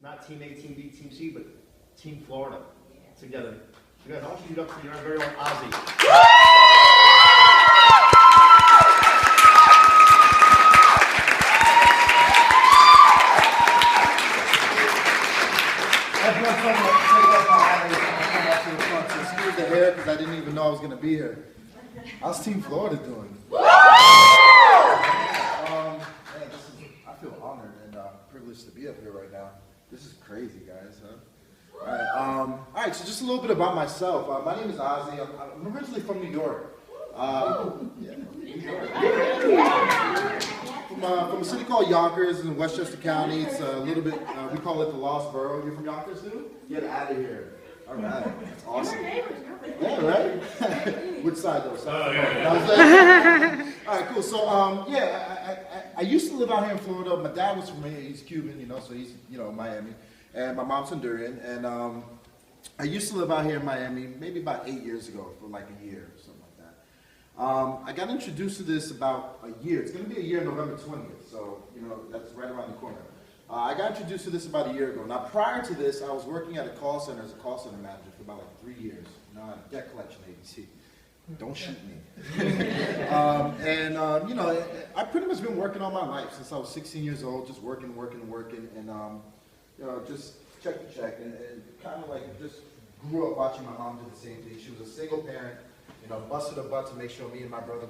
not Team A, Team B, Team C, but Team Florida together. You guys, I want you to give it up for your very own Ozzy. Excuse the hair because I didn't even know I was going to be here. How's Team Florida doing? Man, I feel honored and privileged to be up here right now. This is crazy, guys. Huh? All right, so just a little bit about myself. My name is Ozzy. I'm originally from New York. From a city called Yonkers in Westchester County. It's a little bit, we call it the Lost Borough. You're from Yonkers too? Get out of here. All right, that's awesome. Yeah, right? Which side though? All right, cool. So, I used to live out here in Florida. My dad was from here. He's Cuban, so he's, Miami. And my mom's Honduran. And I used to live out here in Miami maybe about 8 years ago for like a year or something like that. I got introduced to this about a year. It's going to be a year November 20th. So, that's right around the corner. I got introduced to this about a year ago. Now, prior to this, I was working at a call center as a call center manager for about like 3 years. At a debt collection agency. Don't shoot me. I pretty much been working all my life since I was 16 years old, just working, and just check to check, and kind of like just grew up watching my mom do the same thing. She was a single parent, busted her butt to make sure me and my brother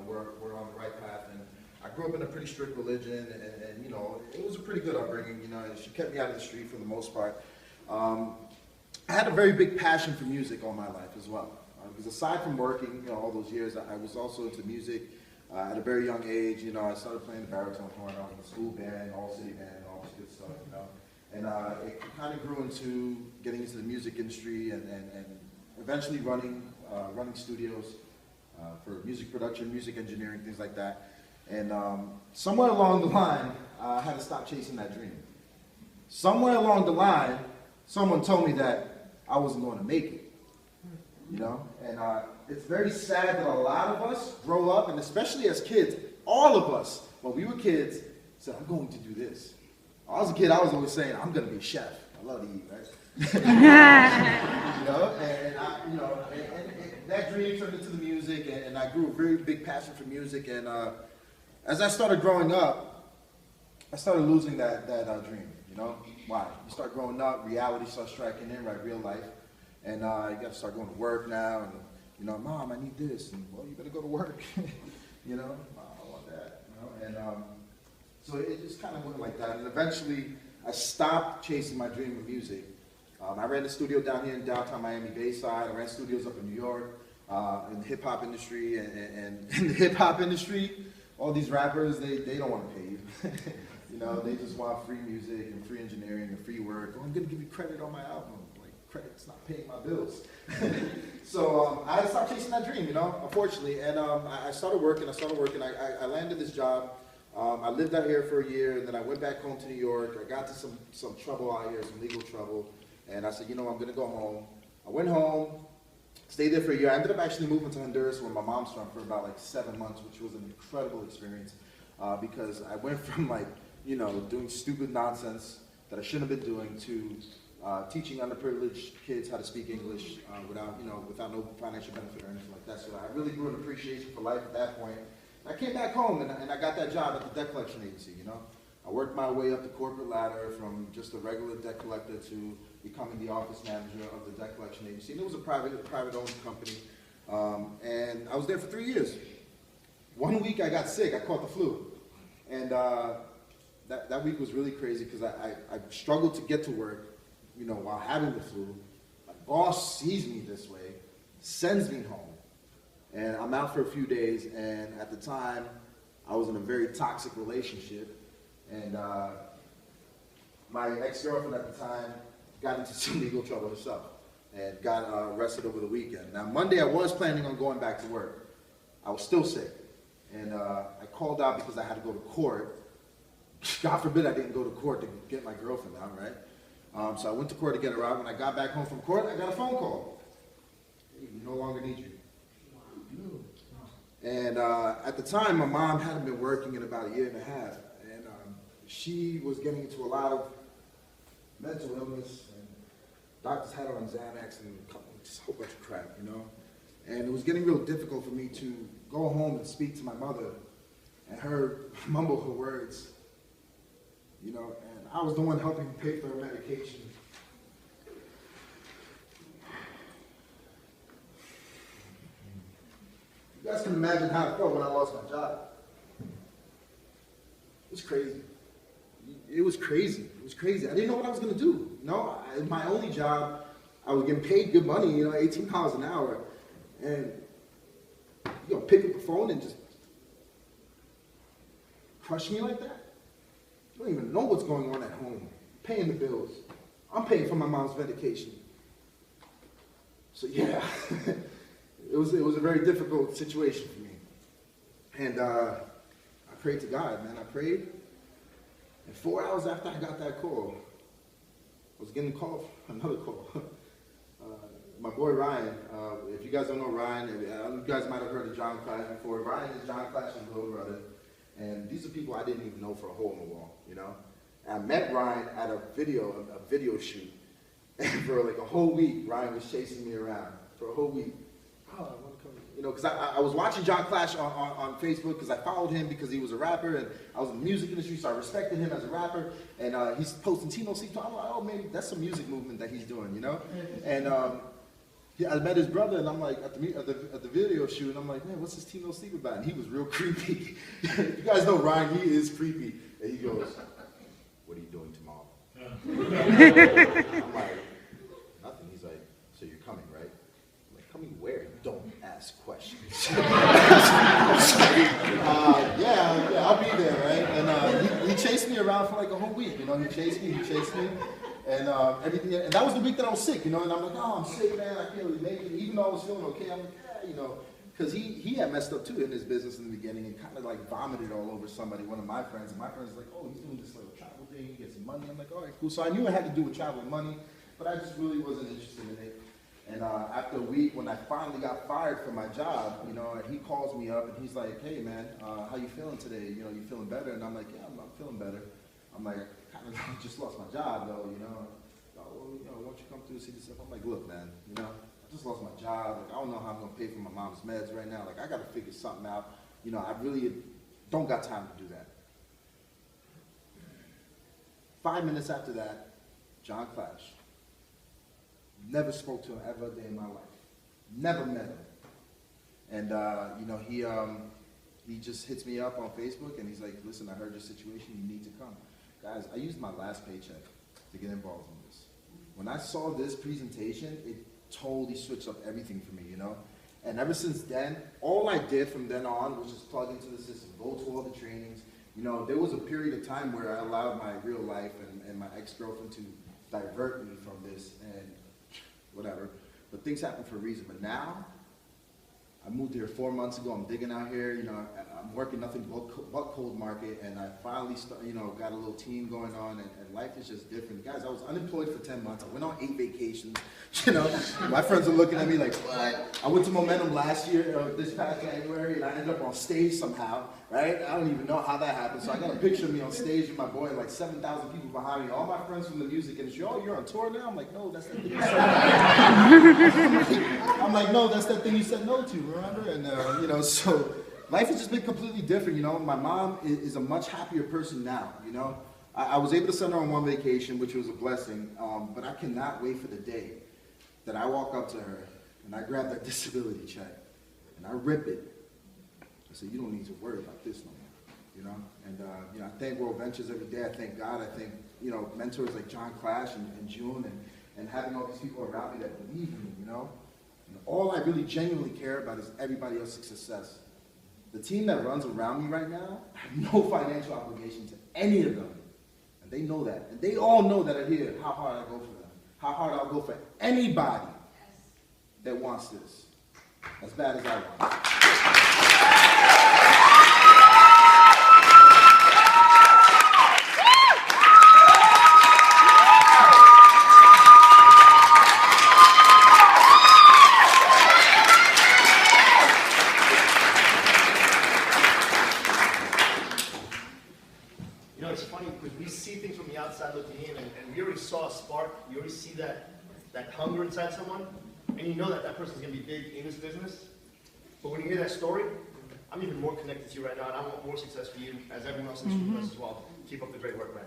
were on the right path. And I grew up in a pretty strict religion, and it was a pretty good upbringing, and she kept me out of the street for the most part. I had a very big passion for music all my life as well. Because aside from working, all those years, I was also into music at a very young age. I started playing the baritone horn. I was in the school band, all city band, and all this good stuff. And it kind of grew into getting into the music industry and eventually running studios for music production, music engineering, things like that. And somewhere along the line, I had to stop chasing that dream. Somewhere along the line, someone told me that I wasn't going to make it. And it's very sad that a lot of us grow up, and especially as kids, all of us, when we were kids, said, I'm going to do this. When I was a kid, I was always saying, I'm going to be a chef. I love to eat, right? And that dream turned into the music, and I grew a very big passion for music. And as I started growing up, I started losing that dream. Why? You start growing up, reality starts striking in, right? Real life. And you got to start going to work now, and Mom, I need this, and well, you better go to work. I don't want that. And so it just kind of went like that. And eventually, I stopped chasing my dream of music. I ran a studio down here in downtown Miami Bayside. I ran studios up in New York in the hip hop industry, and in the hip hop industry, all these rappers they don't want to pay you. They just want free music and free engineering and free work. Oh, I'm going to give you credit on my album. Credit's not paying my bills. So I stopped chasing that dream, unfortunately. And I started working. I landed this job. I lived out here for a year, and then I went back home to New York. I got to some trouble out here, some legal trouble. And I said, I'm going to go home. I went home, stayed there for a year. I ended up actually moving to Honduras, where my mom's from, for about like 7 months, which was an incredible experience because I went from doing stupid nonsense that I shouldn't have been doing to teaching underprivileged kids how to speak English without no financial benefit or anything like that. So I really grew an appreciation for life at that point. I came back home and I got that job at the debt collection agency. I worked my way up the corporate ladder from just a regular debt collector to becoming the office manager of the debt collection agency. And it was a private-owned company. And I was there for 3 years. 1 week I got sick. I caught the flu. And that week was really crazy because I struggled to get to work. While having the flu. My boss sees me this way, sends me home, and I'm out for a few days, and at the time, I was in a very toxic relationship, and my ex-girlfriend at the time got into some legal trouble herself, and got arrested over the weekend. Now, Monday, I was planning on going back to work. I was still sick, and I called out because I had to go to court. God forbid I didn't go to court to get my girlfriend out, right? So I went to court to get her out. When I got back home from court, I got a phone call. Hey, we no longer need you. And at the time, my mom hadn't been working in about 1.5 years. And she was getting into a lot of Doctors had her on Xanax and just a whole bunch of crap, you know? And it was getting real difficult for me to go home and speak to my mother and her mumble her words, you know? And I was the one helping pay for her medication. You guys can imagine how it felt when I lost my job. It was crazy. It was crazy. It was crazy. I didn't know what I was going to do. You know, my only job, I was getting paid good money, you know, $18 an hour. And, you know, pick up the phone and just crush me like that? You don't even know what's going on at home. Paying the bills. I'm paying for my mom's medication. So, yeah. It was a very difficult situation for me. And I prayed to God, man. I prayed. And 4 hours after I got that call, I was getting a call, another call. My boy Ryan, if you guys don't know Ryan, you guys might have heard of John Clash before. Ryan is John Clash's little brother. And these are people I didn't even know for a hole in the wall, you know? And I met Ryan at a video shoot. And for like a whole week, Ryan was chasing me around for a whole week. Oh, I want to come, you know, because I was watching John Clash on Facebook because I followed him because he was a rapper and I was in the music industry, so I respected him as a rapper. And he's posting Tino C. I'm like, oh, maybe that's some music movement that he's doing, you know? And I met his brother and I'm like, at the video shoot, and I'm like, man, what's this Tino Sleep about? And he was real creepy. You guys know Ryan, he is creepy. And he goes, what are you doing tomorrow? I'm like, nothing. He's like, so you're coming, right? Coming where? Don't ask questions. Yeah, I'll be there, right? And he chased me around for like a whole week, you know. He chased me, and everything. And that was the week that I was sick, you know. And I'm like, oh, I'm sick, man. I can't really make it. Even though I was feeling okay, I'm like, yeah, you know, because he had messed up too in his business in the beginning and kind of like vomited all over somebody, one of my friends. And my friends was like, oh, he's doing this little travel thing. He gets some money. I'm like, all right, cool. So I knew it had to do with travel and money, but I just really wasn't interested in it. And after a week, when I finally got fired from my job, you know, and he calls me up and he's like, hey, man, how you feeling today? You know, you feeling better? And I'm like, yeah, I'm feeling better. I'm like, I kind of just lost my job, though, you know. Oh, you know, why don't you come through and see this stuff? I'm like, look, man, you know, I just lost my job. Like, I don't know how I'm going to pay for my mom's meds right now. Like, I got to figure something out. You know, I really don't got time to do that. 5 minutes after that, John Clash. Never spoke to him ever a day in my life. Never met him. And, you know, he just hits me up on Facebook and he's like, listen, I heard your situation, you need to come. Guys, I used my last paycheck to get involved in this. When I saw this presentation, it totally switched up everything for me, you know? And ever since then, all I did from then on was just plug into the system, go to all the trainings. You know, there was a period of time where I allowed my real life and my ex-girlfriend to divert me from this and whatever, but things happen for a reason. But now, I moved here 4 months ago. I'm digging out here. You know, I'm working nothing but cold market, and I finally, got a little team going on, and life is just different. Guys, I was unemployed for 10 months. I went on 8 vacations. You know, my friends are looking at me like, what? I went to Momentum last year, this past January, and I ended up on stage somehow, right? I don't even know how that happened. So I got a picture of me on stage with my boy, and like 7,000 people behind me. All my friends from the music industry, oh, you're on tour now? I'm like, no, that's that thing you said. I'm like, no, that's that thing you said no to, remember? And, you know, so life has just been completely different, you know. My mom is a much happier person now, you know. I was able to send her on one vacation, which was a blessing, but I cannot wait for the day that I walk up to her and I grab that disability check and I rip it. I say, you don't need to worry about this no more, you know. And, you know, I thank World Ventures every day. I thank God. I thank, you know, mentors like John Clash and June and having all these people around me that believe in me, you know. And all I really genuinely care about is everybody else's success. The team that runs around me right now, I have no financial obligation to any of them. And they know that. And they all know that I hear how hard I go for them. How hard I'll go for anybody that wants this. As bad as I want it. It's funny because we see things from the outside looking in, and we already saw a spark. You already see that that hunger inside someone, and you know that that person's gonna be big in this business. But when you hear that story, I'm even more connected to you right now, and I want more success for you, as everyone else in this room does as well. Keep up the great work, man.